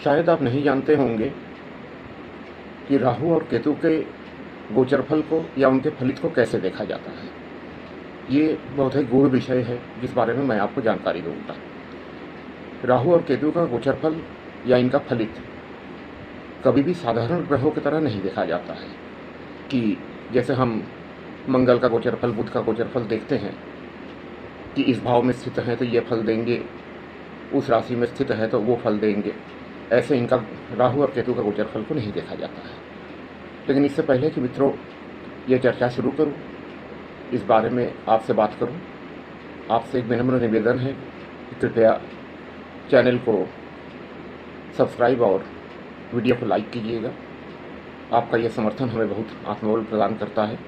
शायद आप नहीं जानते होंगे कि राहु और केतु के गोचरफल को या उनके फलित को कैसे देखा जाता है। ये बहुत ही गूढ़ विषय है जिस बारे में मैं आपको जानकारी दूंगा। राहु और केतु का गोचरफल या इनका फलित कभी भी साधारण ग्रहों की तरह नहीं देखा जाता है कि जैसे हम मंगल का गोचरफल, बुध का गोचरफल देखते हैं कि इस भाव में स्थित हैं तो ये फल देंगे, उस राशि में स्थित है तो वो फल देंगे। ऐसे इनका राहु और केतु का गोचरफल को नहीं देखा जाता है। लेकिन इससे पहले कि मित्रों ये चर्चा शुरू करूं, इस बारे में आपसे बात करूं, आपसे एक विनम्र निवेदन है कि कृपया चैनल को सब्सक्राइब और वीडियो को लाइक कीजिएगा। आपका यह समर्थन हमें बहुत आत्मबल प्रदान करता है।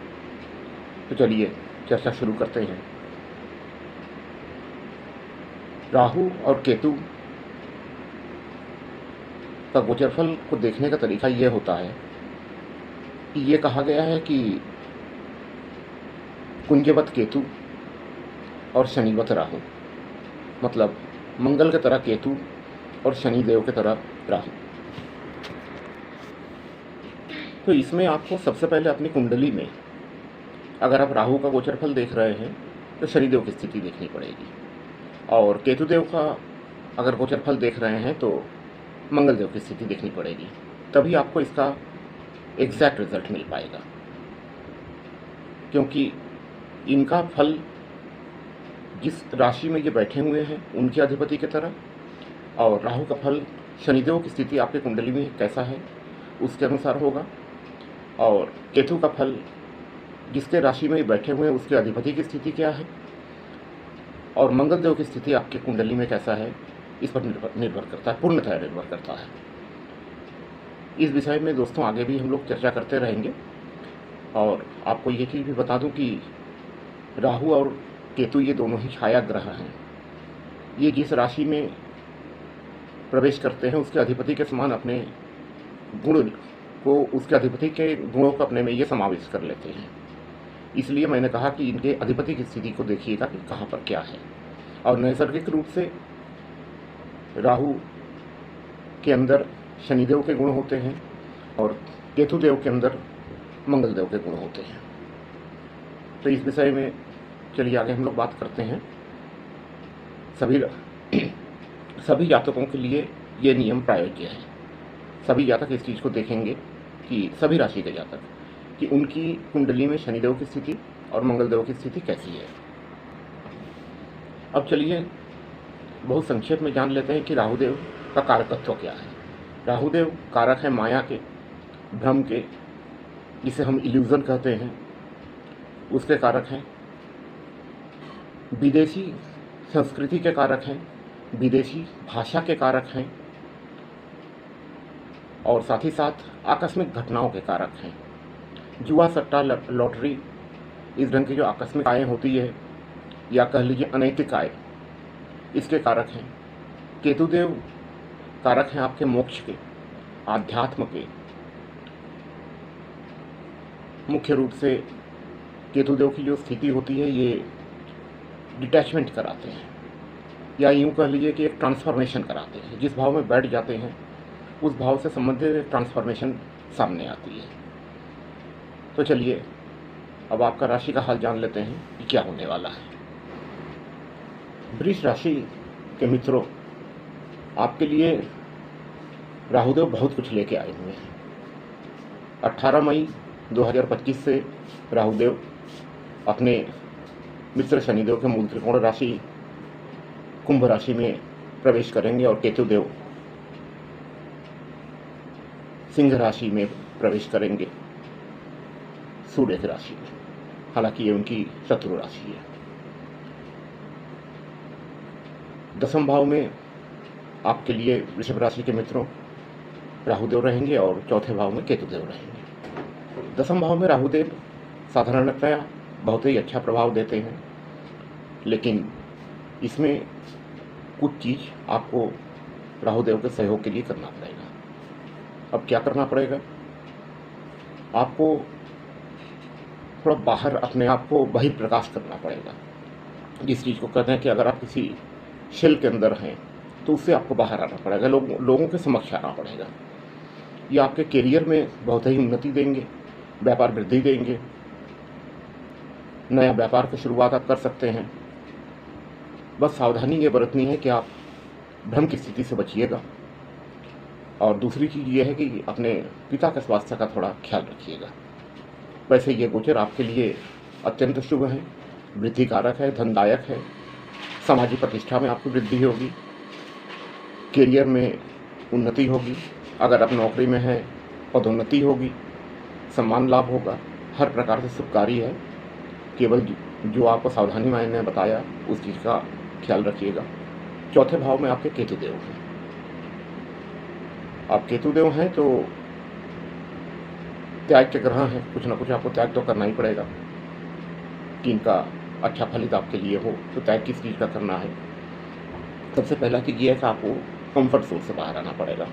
तो चलिए चर्चा शुरू करते हैं। राहु और केतु का गोचरफल को देखने का तरीका यह होता है कि ये कहा गया है कि कुंजवत केतु और शनिवत राहु, मतलब मंगल की तरह केतु और शनिदेव की तरह राहु। तो इसमें आपको सबसे पहले अपनी कुंडली में अगर आप राहु का गोचरफल देख रहे हैं तो शनिदेव की स्थिति देखनी पड़ेगी, और केतुदेव का अगर गोचरफल देख रहे हैं तो मंगलदेव की स्थिति देखनी पड़ेगी। तभी आपको इसका एग्जैक्ट रिजल्ट मिल पाएगा, क्योंकि इनका फल जिस राशि में ये बैठे हुए हैं उनके अधिपति की तरह, और राहु का फल शनिदेव की स्थिति आपके कुंडली में कैसा है उसके अनुसार होगा, और केतु का फल जिसके राशि में बैठे हुए हैं उसके अधिपति की स्थिति क्या है, और मंगलदेव की स्थिति आपके कुंडली में कैसा है इस पर निर्भर करता है, पूर्णतः निर्भर करता है। इस विषय में दोस्तों आगे भी हम लोग चर्चा करते रहेंगे। और आपको ये चीज़ भी बता दूं कि राहु और केतु ये दोनों ही छाया ग्रह हैं। ये जिस राशि में प्रवेश करते हैं उसके अधिपति के समान अपने गुण को, उसके अधिपति के गुणों को अपने में ये समावेश कर लेते हैं। इसलिए मैंने कहा कि इनके अधिपति की स्थिति को देखिएगा कि कहाँ पर क्या है। और नैसर्गिक रूप से राहु के अंदर शनिदेव के गुण होते हैं और केतुदेव के अंदर मंगलदेव के गुण होते हैं। तो इस विषय में चलिए आगे हम लोग बात करते हैं। सभी जातकों के लिए ये नियम प्रायोज्य है। सभी जातक इस चीज़ को देखेंगे कि सभी राशि के जातक कि उनकी कुंडली में शनिदेव की स्थिति और मंगलदेव की स्थिति कैसी है। अब चलिए बहुत संक्षेप में जान लेते हैं कि राहुदेव का कारकत्व क्या है। राहुदेव कारक है माया के, भ्रम के, जिसे हम इल्यूजन कहते हैं, उसके कारक हैं। विदेशी संस्कृति के कारक हैं, विदेशी भाषा के कारक हैं, और साथ ही साथ आकस्मिक घटनाओं के कारक हैं। जुआ, सट्टा, लॉटरी, इस ढंग की जो आकस्मिक आय होती है या कह लीजिए अनैतिक आय, इसके कारक हैं। केतुदेव कारक हैं आपके मोक्ष के, आध्यात्म के। मुख्य रूप से केतुदेव की जो स्थिति होती है ये डिटैचमेंट कराते हैं, या यूँ कह लीजिए कि एक ट्रांसफॉर्मेशन कराते हैं। जिस भाव में बैठ जाते हैं उस भाव से संबंधित ट्रांसफॉर्मेशन सामने आती है। तो चलिए अब आपका राशि का हाल जान लेते हैं कि क्या होने वाला है। वृष राशि के मित्रों, आपके लिए राहुदेव बहुत कुछ लेके आए हुए हैं। 18 मई 2025 से राहुदेव अपने मित्र शनिदेव के मूल त्रिकोण राशि कुंभ राशि में प्रवेश करेंगे, और केतुदेव सिंह राशि में प्रवेश करेंगे, सूर्य की राशि में। हालांकि ये उनकी शत्रु राशि है। 10वें भाव में आपके लिए वृषभ राशि के मित्रों राहुदेव रहेंगे, और 4थे भाव में केतुदेव रहेंगे। 10वें भाव में राहुदेव साधारणतया बहुत ही अच्छा प्रभाव देते हैं, लेकिन इसमें कुछ चीज़ आपको राहुदेव के सहयोग के लिए करना पड़ेगा। अब क्या करना पड़ेगा? आपको थोड़ा बाहर अपने आप को बहिर्प्रकाश करना पड़ेगा। जिस चीज़ को कहते हैं कि अगर आप किसी शेल के अंदर हैं तो उससे आपको बाहर आना पड़ेगा, लोगों के समक्ष आना पड़ेगा। ये आपके करियर में बहुत ही उन्नति देंगे, व्यापार वृद्धि देंगे, नया व्यापार की शुरुआत आप कर सकते हैं। बस सावधानी ये बरतनी है कि आप भ्रम की स्थिति से बचिएगा। और दूसरी चीज़ ये है कि अपने पिता के स्वास्थ्य का थोड़ा ख्याल रखिएगा। वैसे ये गोचर आपके लिए अत्यंत शुभ है, वृद्धिकारक है, धनदायक है, सामाजिक प्रतिष्ठा में आपकी वृद्धि होगी, करियर में उन्नति होगी, अगर आप नौकरी में हैं पदोन्नति होगी, सम्मान लाभ होगा, हर प्रकार से शुभकारी है। केवल जो आपको सावधानी मैंने बताया उस चीज़ का ख्याल रखिएगा। चौथे भाव में आपके केतुदेव हैं। आप केतुदेव हैं तो त्याग के ग्रह हैं, कुछ ना कुछ आपको त्याग तो करना ही पड़ेगा कि इनका अच्छा फलित आपके लिए हो। तो त्याग किस चीज़ का करना है? सबसे पहला चीज़ ये है कि आपको कंफर्ट जोन से बाहर आना पड़ेगा।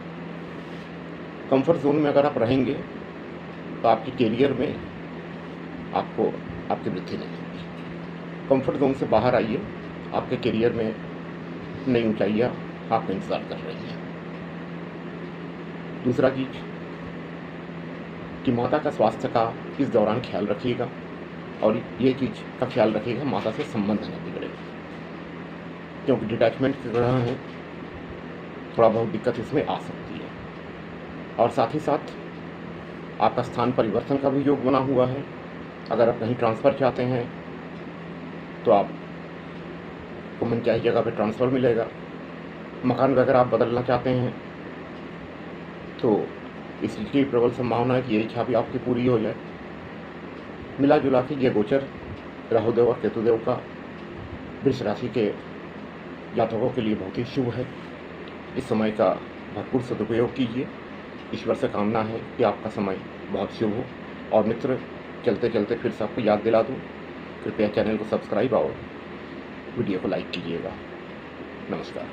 कंफर्ट जोन में अगर आप रहेंगे तो आपके करियर में आपको आपकी वृद्धि नहीं होगी। कंफर्ट जोन से बाहर आइए, आपके करियर में नई ऊंचाइयाँ आपका इंतजार कर रही हैं। दूसरा चीज़ कि माता का स्वास्थ्य का इस दौरान ख्याल रखिएगा, और ये चीज़ का ख्याल रखिएगा माता से संबंध न बिगड़े, क्योंकि डिटैचमेंट के ग्रह हैं, थोड़ा बहुत दिक्कत इसमें आ सकती है। और साथ ही साथ आपका स्थान परिवर्तन का भी योग बना हुआ है। अगर आप कहीं ट्रांसफ़र चाहते हैं तो आपको मनचाही जगह पे ट्रांसफ़र मिलेगा। मकान वगैरह आप बदलना चाहते हैं तो इसकी प्रबल संभावना है कि ये इच्छा भी आपकी पूरी हो जाए। मिला जुला के ये गोचर राहुदेव और केतुदेव का वृष राशि के जातकों के लिए बहुत ही शुभ है। इस समय का भरपूर सदुपयोग कीजिए। ईश्वर से कामना है कि आपका समय बहुत शुभ हो। और मित्र, चलते चलते फिर से आपको याद दिला दूँ, कृपया चैनल को सब्सक्राइब और वीडियो को लाइक कीजिएगा। नमस्कार।